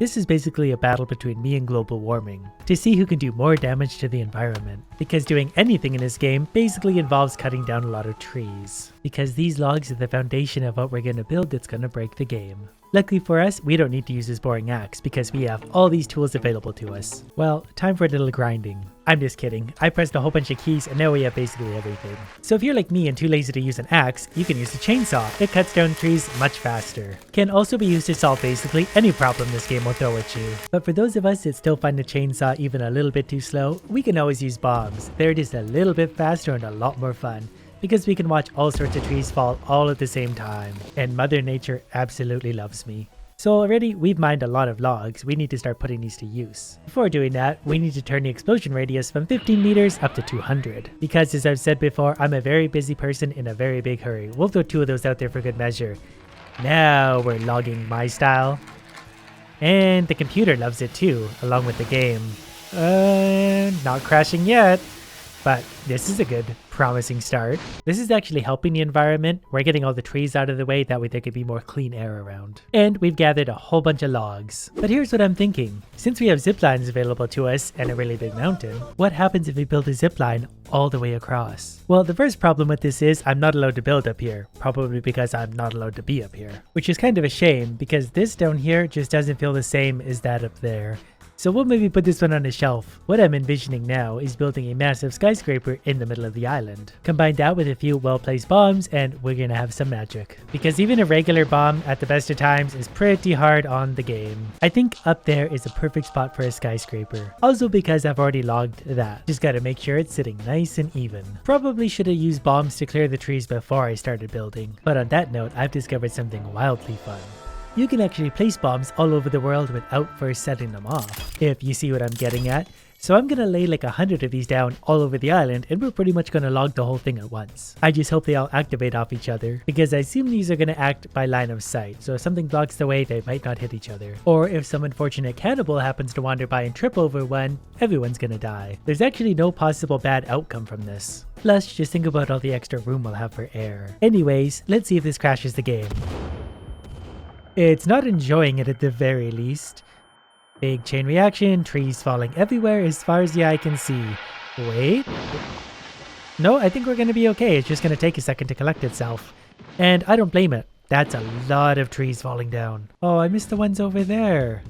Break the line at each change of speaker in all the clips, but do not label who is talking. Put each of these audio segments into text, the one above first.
This is basically a battle between me and global warming, to see who can do more damage to the environment, because doing anything in this game basically involves cutting down a lot of trees, because these logs are the foundation of what we're going to build that's going to break the game. Luckily for us, we don't need to use this boring axe because we have all these tools available to us. Well, time for a little grinding. I'm just kidding. I pressed a whole bunch of keys and now we have basically everything. So if you're like me and too lazy to use an axe, you can use a chainsaw. It cuts down trees much faster. Can also be used to solve basically any problem this game will throw at you. But for those of us that still find the chainsaw even a little bit too slow, we can always use bombs. They're just a little bit faster and a lot more fun, because we can watch all sorts of trees fall all at the same time. And Mother Nature absolutely loves me. So already we've mined a lot of logs, we need to start putting these to use. Before doing that, we need to turn the explosion radius from 15 meters up to 200. Because as I've said before, I'm a very busy person in a very big hurry. We'll throw 2 of those out there for good measure. Now we're logging my style. And the computer loves it too, along with the game. Not crashing yet. But this is a good, promising start. This is actually helping the environment. We're getting all the trees out of the way, that way there could be more clean air around. And we've gathered a whole bunch of logs. But here's what I'm thinking. Since we have zip lines available to us and a really big mountain, what happens if we build a zip line all the way across? Well, the first problem with this is I'm not allowed to build up here, probably because I'm not allowed to be up here. Which is kind of a shame, because this down here just doesn't feel the same as that up there. So we'll maybe put this one on a shelf. What I'm envisioning now is building a massive skyscraper in the middle of the island. Combine that with a few well-placed bombs and we're gonna have some magic. Because even a regular bomb at the best of times is pretty hard on the game. I think up there is a perfect spot for a skyscraper. Also because I've already logged that. Just gotta make sure it's sitting nice and even. Probably should have used bombs to clear the trees before I started building. But on that note, I've discovered something wildly fun. You can actually place bombs all over the world without first setting them off, if you see what I'm getting at. So I'm gonna lay like 100 of these down all over the island and we're pretty much gonna log the whole thing at once. I just hope they all activate off each other, because I assume these are gonna act by line of sight, so if something blocks the way they might not hit each other. Or if some unfortunate cannibal happens to wander by and trip over one, everyone's gonna die. There's actually no possible bad outcome from this. Plus, just think about all the extra room we'll have for air. Anyways, let's see if this crashes the game. It's not enjoying it at the very least. Big chain reaction, trees falling everywhere as far as the eye can see. Wait. No, I think we're going to be okay. It's just going to take a second to collect itself. And I don't blame it. That's a lot of trees falling down. Oh, I missed the ones over there.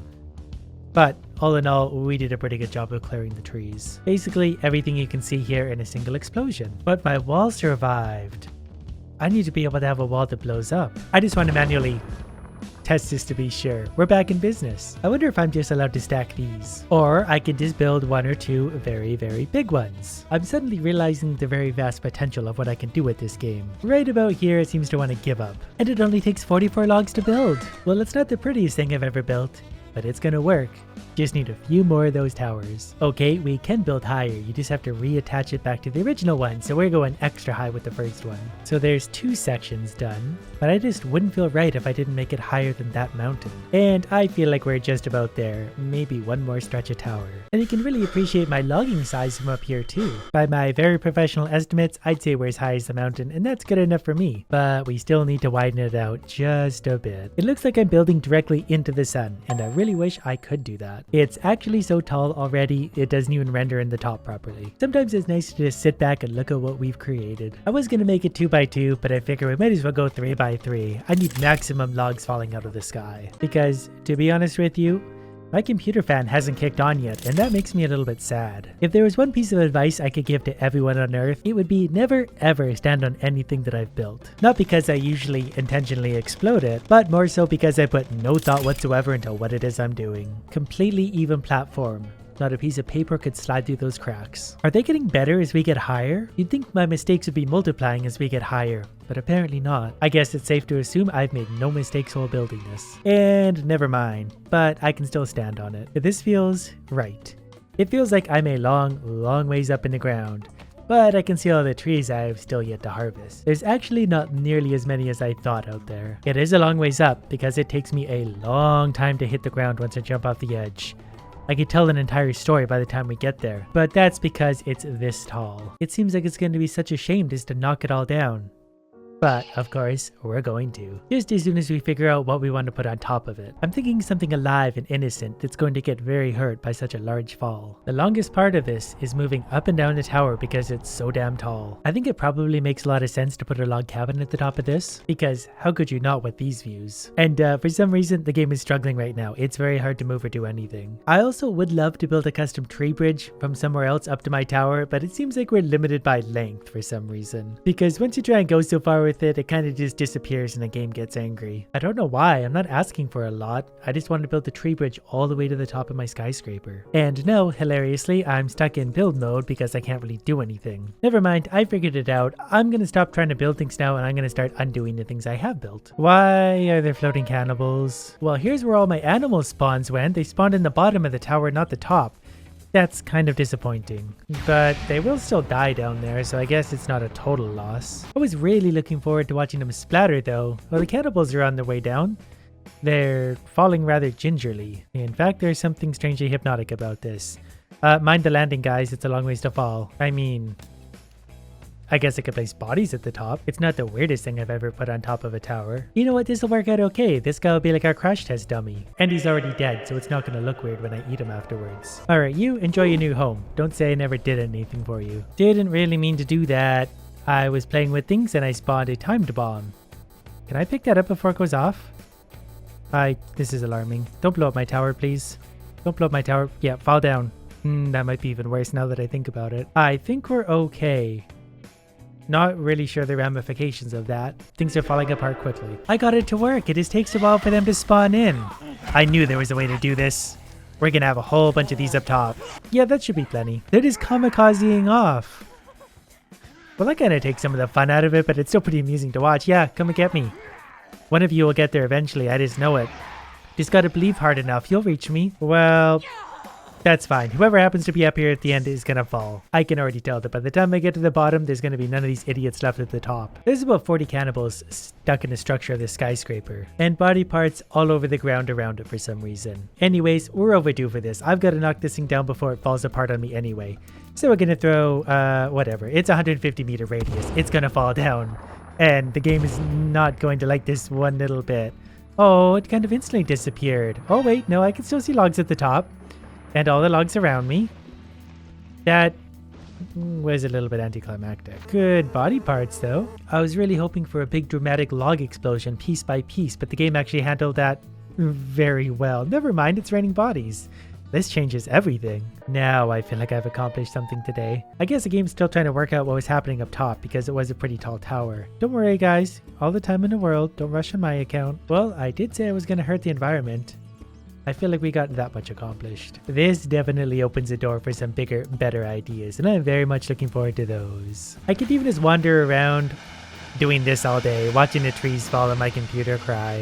But all in all, we did a pretty good job of clearing the trees. Basically, everything you can see here in a single explosion. But my wall survived. I need to be able to have a wall that blows up. I just want to manually test this to be sure. We're back in business. I wonder if I'm just allowed to stack these. Or I can just build 1 or 2 very, very big ones. I'm suddenly realizing the very vast potential of what I can do with this game. Right about here, it seems to want to give up. And it only takes 44 logs to build. Well, it's not the prettiest thing I've ever built, but it's gonna work. Just need a few more of those towers. Okay, we can build higher, you just have to reattach it back to the original one, so we're going extra high with the first one. So there's 2 sections done, but I just wouldn't feel right if I didn't make it higher than that mountain. And I feel like we're just about there, maybe one more stretch of tower. And you can really appreciate my logging size from up here too. By my very professional estimates, I'd say we're as high as the mountain, and that's good enough for me. But we still need to widen it out just a bit. It looks like I'm building directly into the sun, and I really wish I could do that. It's actually so tall already, it doesn't even render in the top properly. Sometimes it's nice to just sit back and look at what we've created. I was gonna make it 2x2, but I figure we might as well go 3x3. I need maximum logs falling out of the sky. Because, to be honest with you, my computer fan hasn't kicked on yet, and that makes me a little bit sad. If there was one piece of advice I could give to everyone on Earth, it would be never ever stand on anything that I've built. Not because I usually intentionally explode it, but more so because I put no thought whatsoever into what it is I'm doing. Completely even platform. Not a piece of paper could slide through those cracks. Are they getting better as we get higher? You'd think my mistakes would be multiplying as we get higher, but apparently not. I guess it's safe to assume I've made no mistakes while building this. And never mind, but I can still stand on it. This feels right. It feels like I'm a long ways up in the ground, but I can see all the trees I've still yet to harvest. There's actually not nearly as many as I thought out there. It is a long ways up because it takes me a long time to hit the ground once I jump off the edge. I could tell an entire story by the time we get there, but that's because it's this tall. It seems like it's going to be such a shame just to knock it all down. But, of course, we're going to. Just as soon as we figure out what we want to put on top of it. I'm thinking something alive and innocent that's going to get very hurt by such a large fall. The longest part of this is moving up and down the tower because it's so damn tall. I think it probably makes a lot of sense to put a log cabin at the top of this, because how could you not with these views? And for some reason, the game is struggling right now. It's very hard to move or do anything. I also would love to build a custom tree bridge from somewhere else up to my tower, but it seems like we're limited by length for some reason. Because once you try and go so far with it kind of just disappears and the game gets angry. I don't know why, I'm not asking for a lot. I just want to build the tree bridge all the way to the top of my skyscraper. And no, hilariously, I'm stuck in build mode because I can't really do anything. Never mind, I figured it out. I'm gonna stop trying to build things now and I'm gonna start undoing the things I have built. Why are there floating cannibals? Well, here's where all my animal spawns went. They spawned in the bottom of the tower, not the top. That's kind of disappointing, but they will still die down there, so I guess it's not a total loss. I was really looking forward to watching them splatter though. Well, the cannibals are on their way down. They're falling rather gingerly. In fact, there's something strangely hypnotic about this. Mind the landing, guys. It's a long ways to fall. I mean, I guess I could place bodies at the top. It's not the weirdest thing I've ever put on top of a tower. You know what? This will work out okay. This guy will be like our crash test dummy. And he's already dead, so it's not going to look weird when I eat him afterwards. Alright, you enjoy your new home. Don't say I never did anything for you. Didn't really mean to do that. I was playing with things and I spawned a timed bomb. Can I pick that up before it goes off? This is alarming. Don't blow up my tower, please. Don't blow up my tower. Yeah, fall down. That might be even worse now that I think about it. I think we're okay. Not really sure the ramifications of that. Things are falling apart quickly. I got it to work. It just takes a while for them to spawn in. I knew there was a way to do this. We're gonna have a whole bunch of these up top. Yeah, that should be plenty. They're just kamikazeing off. Well, that kind of takes some of the fun out of it, but it's still pretty amusing to watch. Yeah, come and get me. One of you will get there eventually. I just know it. Just gotta believe hard enough. You'll reach me. Well, that's fine. Whoever happens to be up here at the end is gonna fall. I can already tell that by the time I get to the bottom, there's gonna be none of these idiots left at the top. There's about 40 cannibals stuck in the structure of this skyscraper, and body parts all over the ground around it for some reason. Anyways, we're overdue for this. I've got to knock this thing down before it falls apart on me anyway. So we're gonna throw, whatever. It's a 150-meter radius. It's gonna fall down, and the game is not going to like this one little bit. Oh, it kind of instantly disappeared. Oh wait, no, I can still see logs at the top. And all the logs around me. That was a little bit anticlimactic. Good body parts though. I was really hoping for a big dramatic log explosion piece by piece, but the game actually handled that very well. Never mind, it's raining bodies. This changes everything. Now I feel like I've accomplished something today. I guess the game's still trying to work out what was happening up top because it was a pretty tall tower. Don't worry guys, all the time in the world, don't rush on my account. Well, I did say I was gonna hurt the environment. I feel like we got that much accomplished. This definitely opens the door for some bigger, better ideas, and I'm very much looking forward to those. I could even just wander around doing this all day, watching the trees fall and my computer cry.